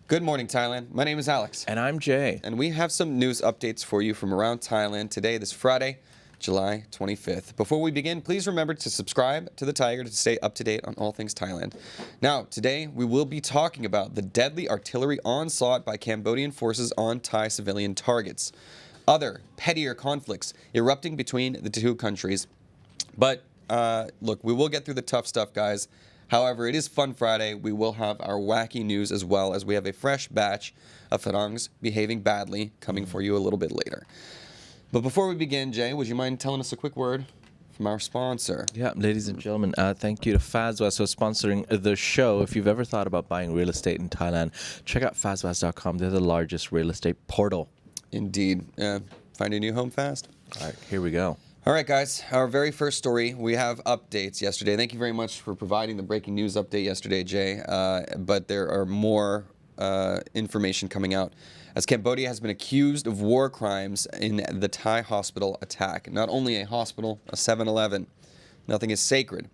Good morning, Thailand. My name is Alex. And I'm Jay. And we have some news updates for you from around Thailand today, this Friday, July 25th. Before we begin, please remember to subscribe to the Thaiger to stay up to date on all things Thailand. Now, today we will be talking about the deadly artillery onslaught by Cambodian forces on Thai civilian targets. Other, pettier conflicts erupting between the two countries. But, look, we will get through the tough stuff, guys. However, it is Fun Friday. We will have our wacky news as well, as we have a fresh batch of farangs behaving badly coming for you a little bit later. But before we begin, Jay, would you mind telling us a quick word from our sponsor? Yeah, ladies and gentlemen, thank you to Fazwas for sponsoring the show. If you've ever thought about buying real estate in Thailand, check out fazwas.com. They're the largest real estate portal. Indeed. Find a new home fast. All right, here we go. All right, guys, our very first story, we have updates yesterday. Thank you very much for providing the breaking news update yesterday, Jay. But there are more information coming out, as Cambodia has been accused of war crimes in the Thai hospital attack. Not only a hospital, a 7-Eleven. Nothing is sacred.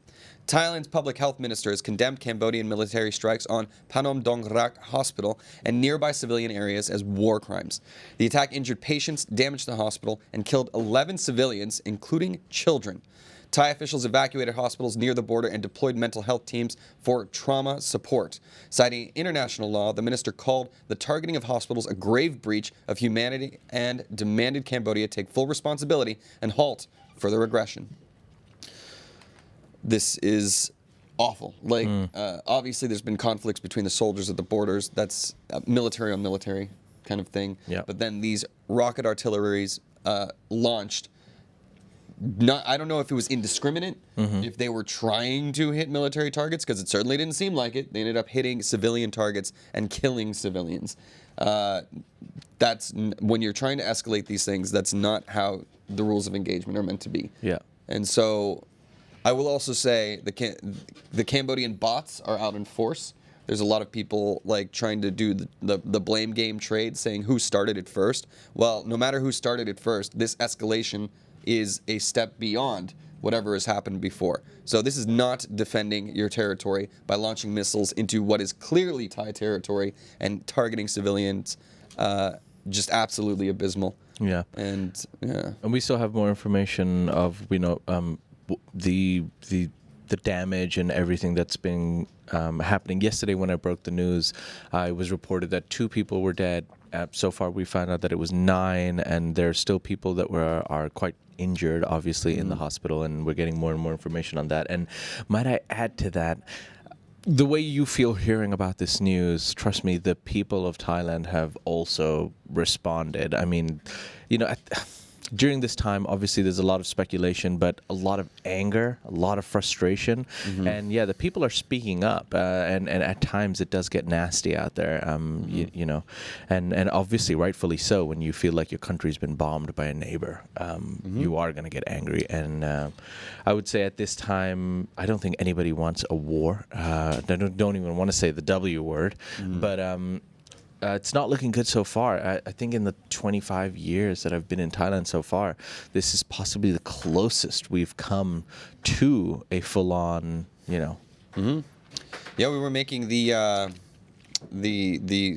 Thailand's public health minister has condemned Cambodian military strikes on Panom Dong Rak Hospital and nearby civilian areas as war crimes. The attack injured patients, damaged the hospital, and killed 11 civilians, including children. Thai officials evacuated hospitals near the border and deployed mental health teams for trauma support. Citing international law, the minister called the targeting of hospitals a grave breach of humanity and demanded Cambodia take full responsibility and halt further aggression. This is awful. Obviously, there's been conflicts between the soldiers at the borders. That's military on military kind of thing. Yep. But then these rocket artilleries launched. I don't know if it was indiscriminate, if they were trying to hit military targets, because it certainly didn't seem like it. They ended up hitting civilian targets and killing civilians. That's when you're trying to escalate these things. That's not how the rules of engagement are meant to be. Yeah. And so, I will also say the Cambodian bots are out in force. There's a lot of people trying to do the blame game trade, saying who started it first. Well, no matter who started it first, this escalation is a step beyond whatever has happened before. So this is not defending your territory by launching missiles into what is clearly Thai territory and targeting civilians. Just absolutely abysmal. Yeah. And we still have more information of the damage and everything that's been happening. Yesterday, when I broke the news, it was reported that 2 people were dead. So far, we found out that it was 9, and there are still people that are quite injured, obviously, in the hospital, and we're getting more and more information on that. And might I add to that, the way you feel hearing about this news, trust me, the people of Thailand have also responded. I mean, during this time, obviously, there's a lot of speculation, but a lot of anger, a lot of frustration. And yeah, the people are speaking up. And at times it does get nasty out there, and obviously, rightfully so, when you feel like your country's been bombed by a neighbor, you are going to get angry. And I would say at this time, I don't think anybody wants a war. I don't even want to say the W word, but it's not looking good so far. I think in the 25 years that I've been in Thailand so far, this is possibly the closest we've come to a full-on, Yeah, we were making the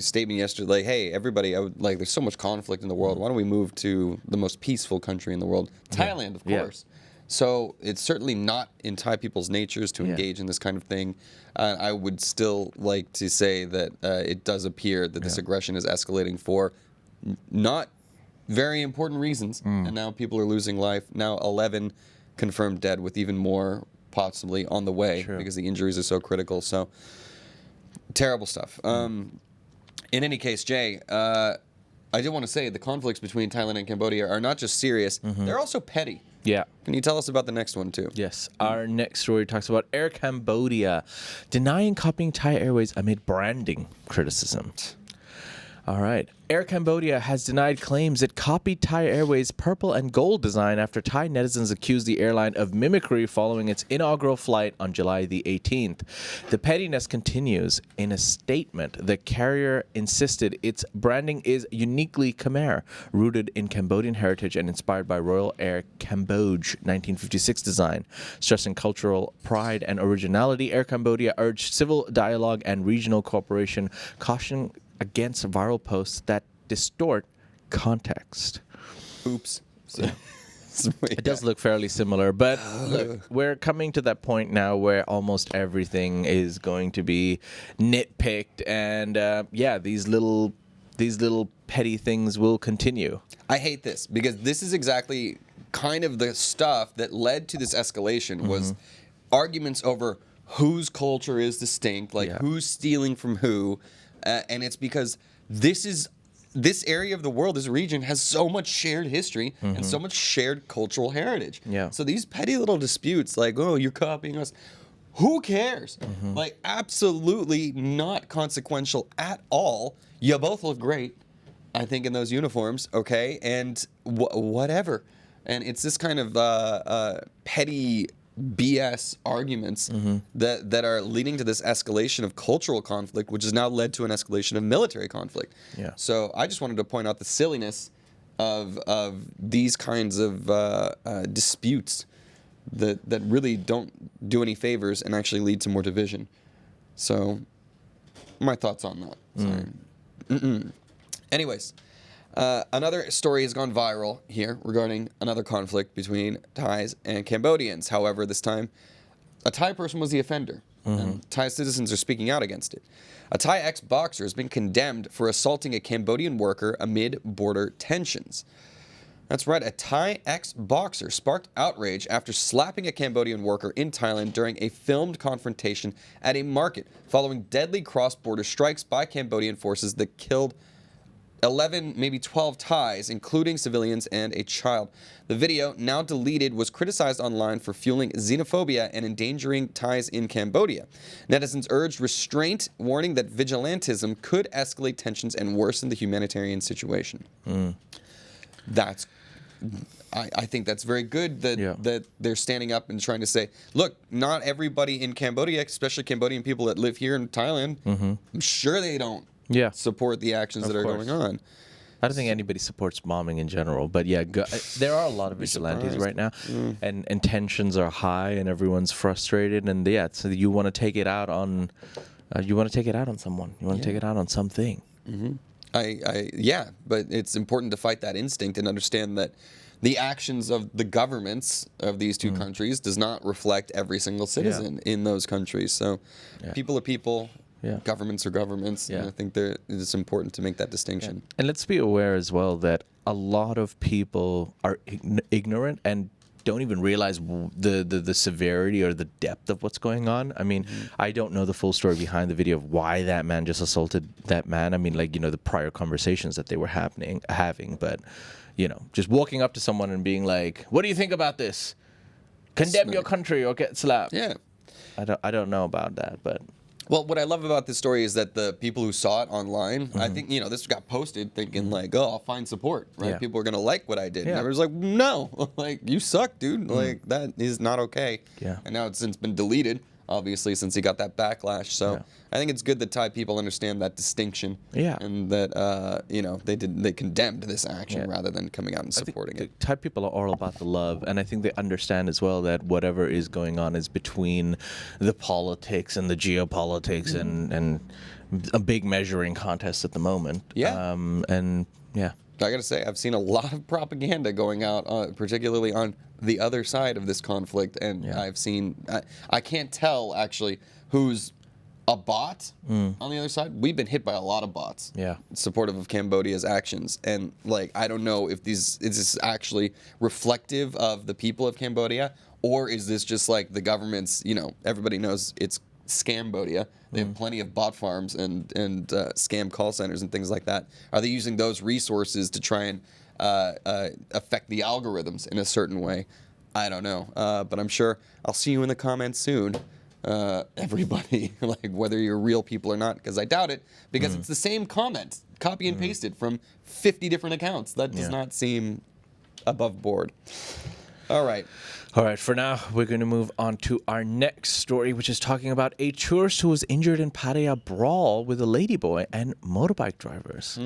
statement yesterday, hey, everybody, there's so much conflict in the world. Why don't we move to the most peaceful country in the world? Thailand, of course. Yeah. So it's certainly not in Thai people's natures to engage in this kind of thing. I would still like to say that it does appear that this aggression is escalating for not very important reasons. And now people are losing life. Now 11 confirmed dead, with even more possibly on the way because the injuries are so critical. So terrible stuff. In any case, Jay, I did want to say the conflicts between Thailand and Cambodia are not just serious, they're also petty. Yeah. Can you tell us about the next one, too? Yes. Our next story talks about Air Cambodia denying copying Thai Airways amid branding criticism. All right. Air Cambodia has denied claims it copied Thai Airways' purple and gold design after Thai netizens accused the airline of mimicry following its inaugural flight on July the 18th. The pettiness continues. In a statement, the carrier insisted its branding is uniquely Khmer, rooted in Cambodian heritage and inspired by Royal Air Cambodia 1956 design. Stressing cultural pride and originality, Air Cambodia urged civil dialogue and regional cooperation, against viral posts that distort context. Oops. It does look fairly similar, but look, we're coming to that point now where almost everything is going to be nitpicked, and these little petty things will continue. I hate this because this is exactly kind of the stuff that led to this escalation was arguments over whose culture is distinct, like who's stealing from who, and it's because this area of the world, this region, has so much shared history and so much shared cultural heritage. Yeah. So these petty little disputes, like, oh, you're copying us, who cares? Like, absolutely not consequential at all. You both look great, I think, in those uniforms, okay? And whatever. And it's this kind of petty BS arguments that are leading to this escalation of cultural conflict, which has now led to an escalation of military conflict. Yeah. So I just wanted to point out the silliness of these kinds of disputes that really don't do any favors and actually lead to more division. So my thoughts on that. Sorry. Anyways. Another story has gone viral here regarding another conflict between Thais and Cambodians. However, this time, a Thai person was the offender, and Thai citizens are speaking out against it. A Thai ex-boxer has been condemned for assaulting a Cambodian worker amid border tensions. That's right, a Thai ex-boxer sparked outrage after slapping a Cambodian worker in Thailand during a filmed confrontation at a market following deadly cross-border strikes by Cambodian forces that killed 11, maybe 12 Thais, including civilians and a child. The video, now deleted, was criticized online for fueling xenophobia and endangering Thais in Cambodia. Netizens urged restraint, warning that vigilantism could escalate tensions and worsen the humanitarian situation. I think that's very good that they're standing up and trying to say, look, not everybody in Cambodia, especially Cambodian people that live here in Thailand, I'm sure they don't support the actions that are going on. I don't think anybody supports bombing in general, but there are a lot of vigilantes right now, and tensions are high, and everyone's frustrated, and so you want to take it out on, someone, you want to take it out on something. But it's important to fight that instinct and understand that the actions of the governments of these two countries does not reflect every single citizen in those countries. So people are people. Governments are governments, and I think it's important to make that distinction. And let's be aware as well that a lot of people are ignorant and don't even realize the severity or the depth of what's going on. I mean, I don't know the full story behind the video of why that man just assaulted that man. I mean, the prior conversations that they were having, but just walking up to someone and being like, "What do you think about this? Condemn your country or get slapped." Yeah, I don't know about that, but. Well, what I love about this story is that the people who saw it online, I think, this got posted thinking like, oh, I'll find support, right? Yeah. People are going to like what I did. And I was like, no, you suck, dude. Like, that is not okay. Yeah. And now it's since been deleted, obviously, since he got that backlash. So I think it's good that Thai people understand that distinction. Yeah. And that, they condemned this action rather than coming out and supporting it. Thai people are all about the love. And I think they understand as well that whatever is going on is between the politics and the geopolitics and a big measuring contest at the moment. Yeah. I gotta say, I've seen a lot of propaganda going out, particularly on the other side of this conflict, and I've seen, I can't tell actually who's a bot on the other side. We've been hit by a lot of bots, supportive of Cambodia's actions, and I don't know if is this actually reflective of the people of Cambodia, or is this just like the government's? Everybody knows it's Scambodia. They have plenty of bot farms and scam call centers and things like that. Are they using those resources to try and affect the algorithms in a certain way? I don't know. But I'm sure I'll see you in the comments soon, everybody, whether you're real people or not, because I doubt it, because it's the same comment, copy and pasted from 50 different accounts. That does not seem above board. All right, for now, we're going to move on to our next story, which is talking about a tourist who was injured in Pattaya Brawl with a Ladyboy and motorbike drivers.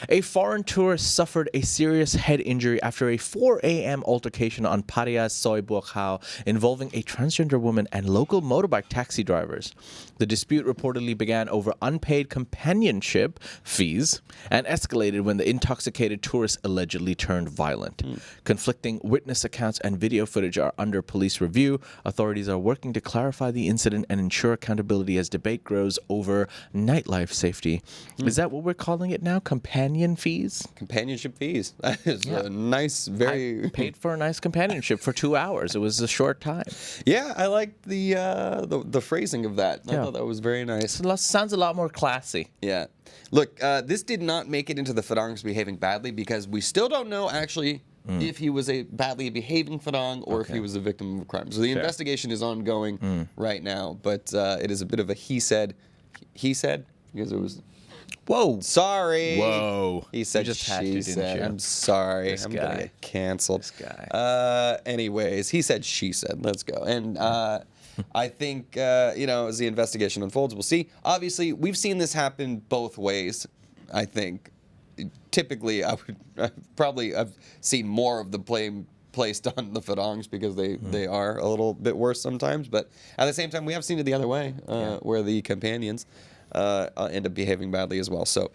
A foreign tourist suffered a serious head injury after a 4 a.m. altercation on Pattaya's Soi Buok Hao involving a transgender woman and local motorbike taxi drivers. The dispute reportedly began over unpaid companionship fees and escalated when the intoxicated tourist allegedly turned violent. Conflicting witness accounts and video footage are under police review. Authorities are working to clarify the incident and ensure accountability as debate grows over nightlife safety. Is that what we're calling it now? Companion fees? Companionship fees. That is a nice, very... I paid for a nice companionship for 2 hours. It was a short time. Yeah, I like the phrasing of that. I thought that was very nice. Sounds a lot more classy. Yeah. Look, this did not make it into the farangs behaving badly because we still don't know actually if he was a badly behaving farang or if he was a victim of a crime. So the investigation is ongoing right now, but it is a bit of a he said, because it was... Whoa. Sorry. Whoa. He said, you just had she to, said. didn't you? I'm sorry. This I'm guy. going to get canceled. This guy. Anyways, he said, she said. Let's go. And I think, as the investigation unfolds, we'll see. Obviously, we've seen this happen both ways, I think. Typically, I've seen more of the blame placed on the farangs because they are a little bit worse sometimes. But at the same time, we have seen it the other way, where the companions end up behaving badly as well. So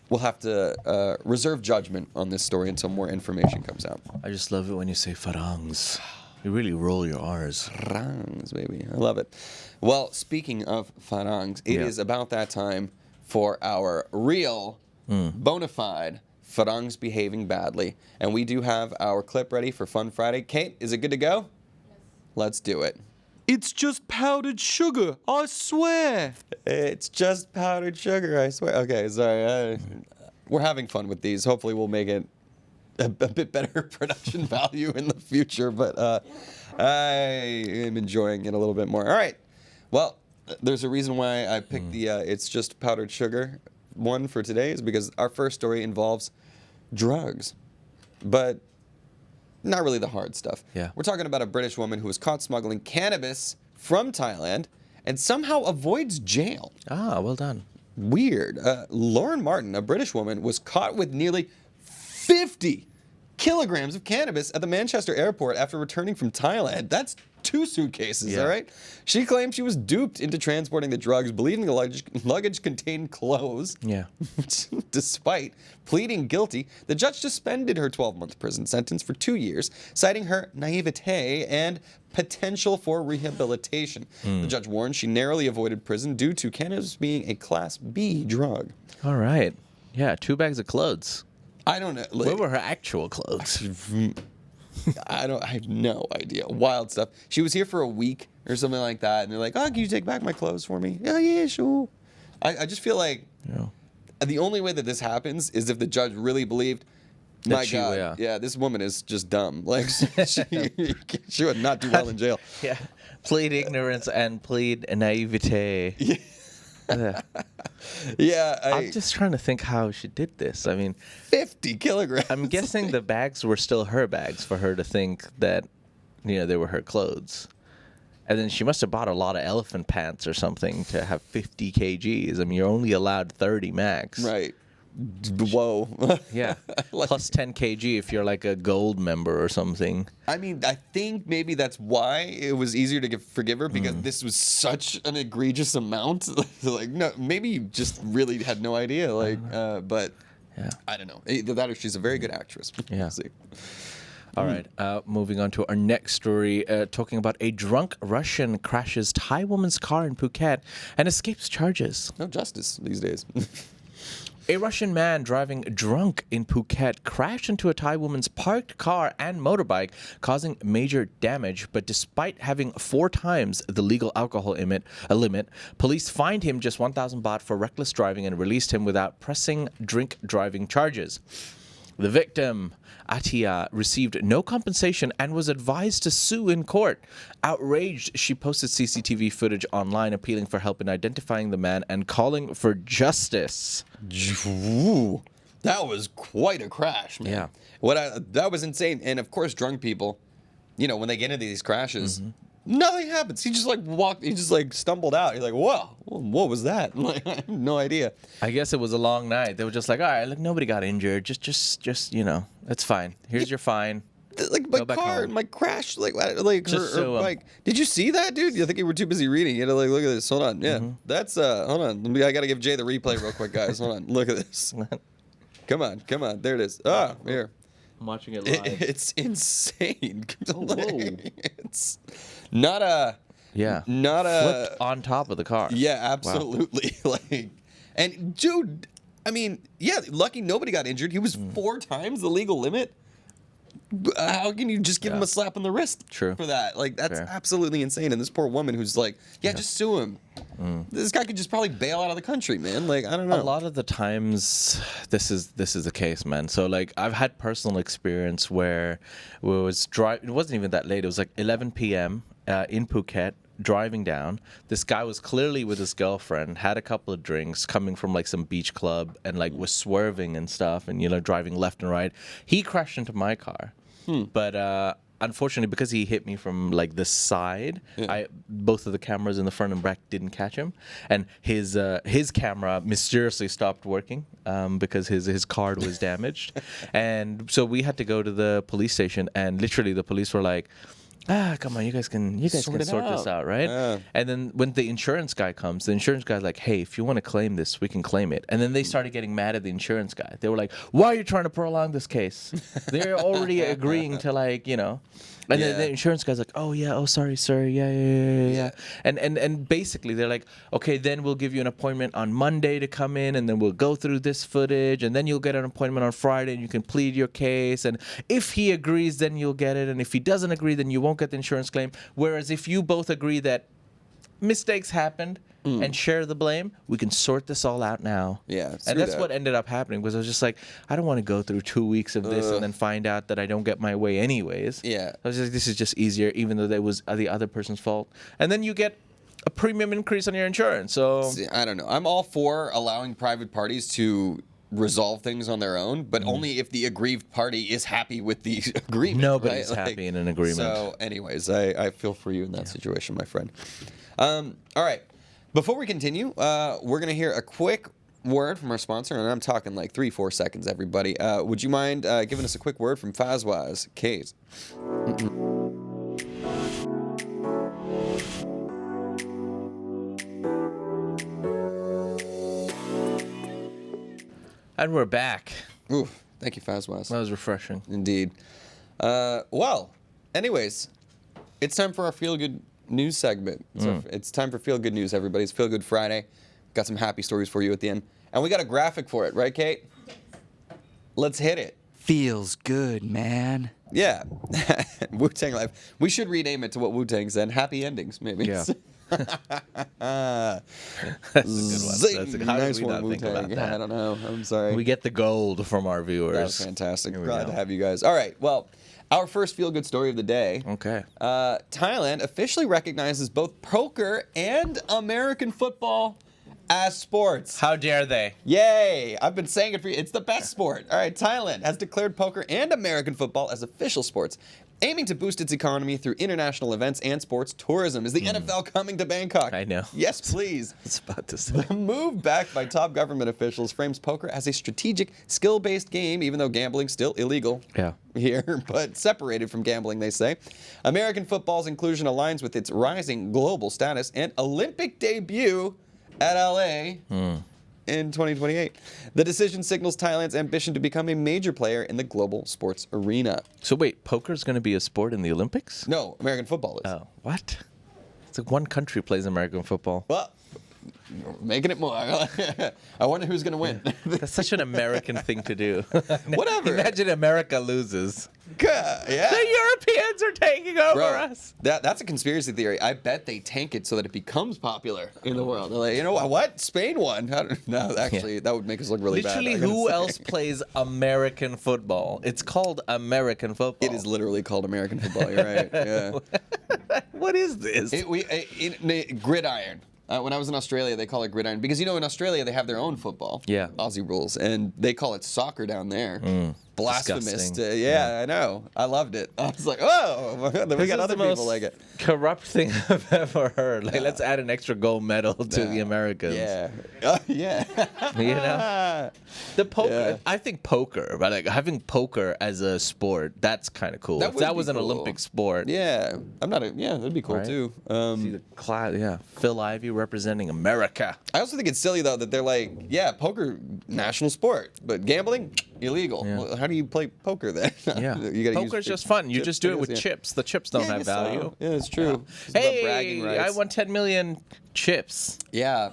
we'll have to reserve judgment on this story until more information comes out. I just love it when you say farangs. You really roll your R's. Farangs, baby. I love it. Well, speaking of farangs, it is about that time for our real, bona fide farangs behaving badly. And we do have our clip ready for Fun Friday. Kate, is it good to go? Yes. Let's do it. It's just powdered sugar, I swear. It's just powdered sugar, I swear. Okay, sorry. We're having fun with these. Hopefully we'll make it a bit better production value in the future, but I am enjoying it a little bit more. All right. Well, there's a reason why I picked the it's just powdered sugar one for today is because our first story involves drugs, but not really the hard stuff. Yeah. We're talking about a British woman who was caught smuggling cannabis from Thailand and somehow avoids jail. Ah, well done. Weird. Lauren Martin, a British woman, was caught with nearly 50 kilograms of cannabis at the Manchester airport after returning from Thailand. That's 2 suitcases, all right? She claimed she was duped into transporting the drugs, believing the luggage contained clothes. Yeah. Despite pleading guilty, the judge suspended her 12-month prison sentence for 2 years, citing her naivete and potential for rehabilitation. The judge warned she narrowly avoided prison due to cannabis being a Class B drug. All right. Yeah, 2 bags of clothes. I don't know. Where were her actual clothes? I have no idea. Wild stuff. She was here for a week or something like that, and they're like, "Oh, can you take back my clothes for me?" Yeah, sure. I just feel like the only way that this happens is if the judge really believed, my God, this woman is just dumb. Like she would not do well in jail. Yeah. Plead ignorance and plead naivete. Yeah. I'm just trying to think how she did this. I mean, 50 kilograms. I'm guessing the bags were still her bags for her to think that, they were her clothes. And then she must have bought a lot of elephant pants or something to have 50 kgs. I mean, you're only allowed 30 max. Right. Whoa. Yeah. Plus 10 kg if you're like a gold member or something. I mean, I think maybe that's why it was easier to forgive her because this was such an egregious amount. Like, no, maybe you just really had no idea. Like, but I don't know. Either that or she's a very good actress. Yeah. We'll see. All right. Moving on to our next story, talking about a drunk Russian crashes Thai woman's car in Phuket and escapes charges. No justice these days. A Russian man driving drunk in Phuket crashed into a Thai woman's parked car and motorbike, causing major damage. But despite having 4 times the legal alcohol limit, police fined him just 1,000 baht for reckless driving and released him without pressing drink driving charges. The victim, Atia, received no compensation and was advised to sue in court. Outraged, she posted CCTV footage online appealing for help in identifying the man and calling for justice. Ooh, that was quite a crash, man. Yeah. That was insane. And of course, drunk people, when they get into these crashes, Nothing happens. He just like walked. He just like stumbled out. He's like, whoa, what was that? Like, I have no idea. I guess it was a long night. They were just like, all right, look, nobody got injured. Just it's fine. Here's your fine. Like my Go back car, home. my crash, like Just her sue 'em. bike. Did you see that, dude? You think you were too busy reading? You had to like look at this. Hold on, yeah, that's hold on. I gotta give Jay the replay real quick, guys. Hold on, look at this. Come on, there it is. Ah, here. I'm watching it live. It's insane. whoa. It's not a Flipped on top of the car. Yeah, absolutely. Like, and dude, I mean, yeah, lucky nobody got injured. He was 4 times the legal limit. How can you just give him a slap on the wrist True. for that? Like, that's Fair. absolutely insane. And this poor woman who's like, just sue him. This guy could just probably bail out of the country, man. Like, I don't know. A lot of the times, this is the case, man. So like, I've had personal experience where we was driving. It wasn't even that late. It was like 11 p.m. In Phuket. Driving down, this guy was clearly with his girlfriend, had a couple of drinks, coming from like some beach club, and like was swerving and stuff, and driving left and right. He crashed into my car, but unfortunately, because he hit me from like the side, both of the cameras in the front and back didn't catch him, and his camera mysteriously stopped working because his card was damaged, and so we had to go to the police station, and literally the police were like, come on, you guys can sort this out, right? And then when the insurance guy comes, the insurance guy's like, hey, if you want to claim this, we can claim it. And then they started getting mad at the insurance guy. They were like, why are you trying to prolong this case? They're already agreeing to And then the insurance guy's like, sorry, sir, yeah. And basically they're like, okay, then we'll give you an appointment on Monday to come in, and then we'll go through this footage, and then you'll get an appointment on Friday, and you can plead your case, and if he agrees, then you'll get it, and if he doesn't agree, then you won't get the insurance claim. Whereas if you both agree that mistakes happened and share the blame, we can sort this all out now. Yeah, and that's what ended up happening, because I was just like, I don't want to go through 2 weeks of this and then find out that I don't get my way anyways. Yeah. I was just like, this is just easier, even though that was the other person's fault. And then you get a premium increase on your insurance. So See, I don't know. I'm all for allowing private parties to resolve things on their own, but only if the aggrieved party is happy with the agreement. Nobody's right? happy in an agreement. So, anyways, I feel for you in that situation, my friend. All right. Before we continue, we're going to hear a quick word from our sponsor, and I'm talking like 3-4 seconds, everybody. Would you mind giving us a quick word from Fazwaz, Kate? And we're back. Ooh, thank you, Fazwaz. That was refreshing. Indeed. Well, anyways, it's time for our Feel Good News segment. It's time for Feel Good News, everybody. It's Feel Good Friday. Got some happy stories for you at the end. And we got a graphic for it, right, Kate? Let's hit it. Feels good, man. Yeah. Wu-Tang Life. We should rename it to what Wu-Tang said. Happy endings, maybe. Yeah. That's a good one. How Nice did we one, not think Wu-Tang. about that? I don't know. I'm sorry. We get the gold from our viewers. That was fantastic. Here we Glad go. to have you guys. All right. Well, our first feel-good story of the day. Okay. Thailand officially recognizes both poker and American football as sports. How dare they? Yay! I've been saying it for you. It's the best sport. All right, Thailand has declared poker and American football as official sports, aiming to boost its economy through international events and sports tourism. Is the NFL coming to Bangkok? I know. Yes, please. I was about to say. The move, backed by top government officials, frames poker as a strategic, skill-based game, even though gambling's still illegal. Yeah. Here, but separated from gambling, they say. American football's inclusion aligns with its rising global status and Olympic debut at LA in 2028. The decision signals Thailand's ambition to become a major player in the global sports arena. So wait, poker's going to be a sport in the Olympics? No, American football is. Oh, what? It's like one country plays American football. Well, making it more. I wonder who's going to win. That's such an American thing to do. Whatever. Imagine America loses. Yeah. The Europeans are taking over Bro, us. that's a conspiracy theory. I bet they tank it so that it becomes popular in the world. They're like, you know what? Spain won. No, actually, that would make us look really Literally, bad. who else plays American football? It's called American football. It is literally called American football. You're right. Yeah. What is this? Gridiron. When I was in Australia, they call it gridiron because in Australia they have their own football. Yeah. Aussie rules, and they call it soccer down there. blasphemous. disgusting. I know. I loved it. I was like, oh, we This got is other the people most like it. corrupt thing I've ever heard. Like, let's add an extra gold medal to the Americans. Yeah. Yeah. You know? The poker, Yeah. I think poker, but like having poker as a sport, that's kind of cool. That If would that be was an cool. Olympic sport. Yeah. That'd be cool Right? too. See the Phil Ivey representing America. I also think it's silly though that they're like, yeah, poker, national sport, but gambling, illegal. Yeah. Well, how do you play poker then? Yeah. You gotta Poker's use just fun. You chips, just do I it with guess, yeah. chips. The chips don't Yeah, I have guess so. value. Yeah, it's true. It's about bragging Hey, I rights. won 10 million chips. Yeah.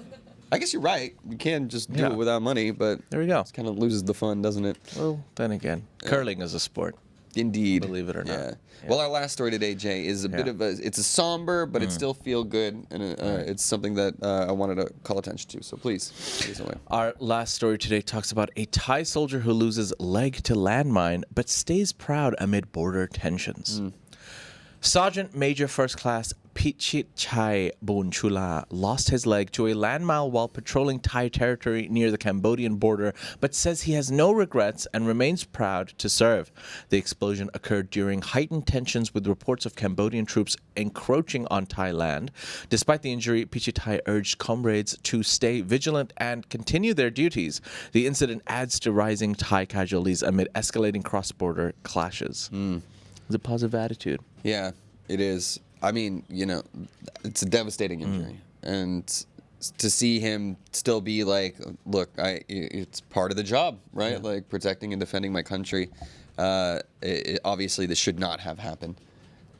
I guess you're right. You can just do Yeah. it without money, but There we go. it kind of loses the fun, doesn't it? Well, then again, curling is a sport. Indeed. Believe it or not. Yeah. Yeah. Well, our last story today, Jay, is a bit Yeah. of it's a somber, but it still feel good, and it's something that I wanted to call attention to. So please away. Our last story today talks about a Thai soldier who loses leg to landmine but stays proud amid border tensions. Sergeant Major First Class Pichit Chai Bonchula lost his leg to a landmine while patrolling Thai territory near the Cambodian border, but says he has no regrets and remains proud to serve. The explosion occurred during heightened tensions with reports of Cambodian troops encroaching on Thai land. Despite the injury, Pichitai urged comrades to stay vigilant and continue their duties. The incident adds to rising Thai casualties amid escalating cross-border clashes. It's a positive attitude. Yeah, it is. I mean, it's a devastating injury, and to see him still be like, look, it's part of the job, right? Yeah. Like protecting and defending my country. Obviously, this should not have happened,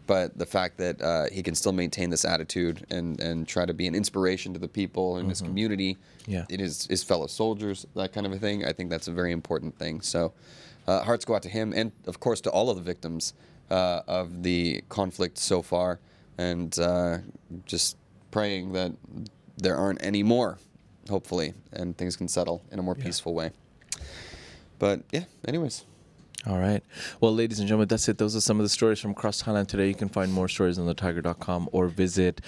but the fact that he can still maintain this attitude and try to be an inspiration to the people in his community, Yeah. it is his fellow soldiers, that kind of a thing. I think that's a very important thing. So, hearts go out to him, and of course to all of the victims of the conflict so far, and just praying that there aren't any more, hopefully, and things can settle in a more peaceful way. But yeah, anyways. All right. Well, ladies and gentlemen, that's it. Those are some of the stories from across Thailand today. You can find more stories on thetiger.com or visit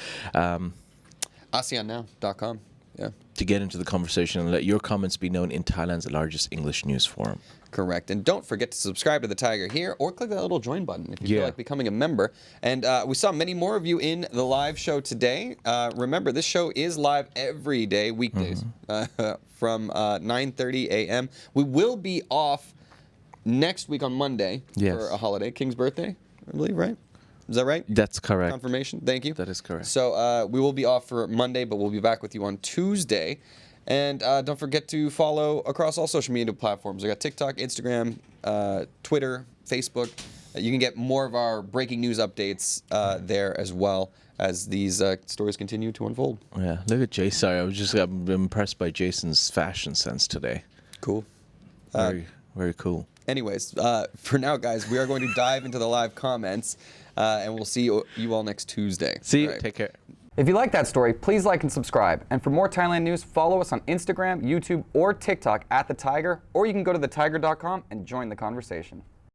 ASEANnow.com. Yeah. to get into the conversation and let your comments be known in Thailand's largest English news forum. Correct. And don't forget to subscribe to the Thaiger here or click that little join button if you feel like becoming a member. And we saw many more of you in the live show today. Remember, this show is live every day, weekdays, from 9:30 a.m. We will be off next week on Monday for a holiday, King's birthday, I believe, right? Is that right? That's correct. Confirmation. Thank you. That is correct. So we will be off for Monday, but we'll be back with you on Tuesday. And don't forget to follow across all social media platforms. I got TikTok, Instagram, Twitter, Facebook. You can get more of our breaking news updates there as well as these stories continue to unfold. Yeah, look at Jason. I'm impressed by Jason's fashion sense today. Cool. Very, very cool. Anyways, for now, guys, we are going to dive into the live comments, and we'll see you all next Tuesday. See you. All right. Take care. If you like that story, please like and subscribe. And for more Thailand news, follow us on Instagram, YouTube, or TikTok @TheTiger, or you can go to thetiger.com and join the conversation.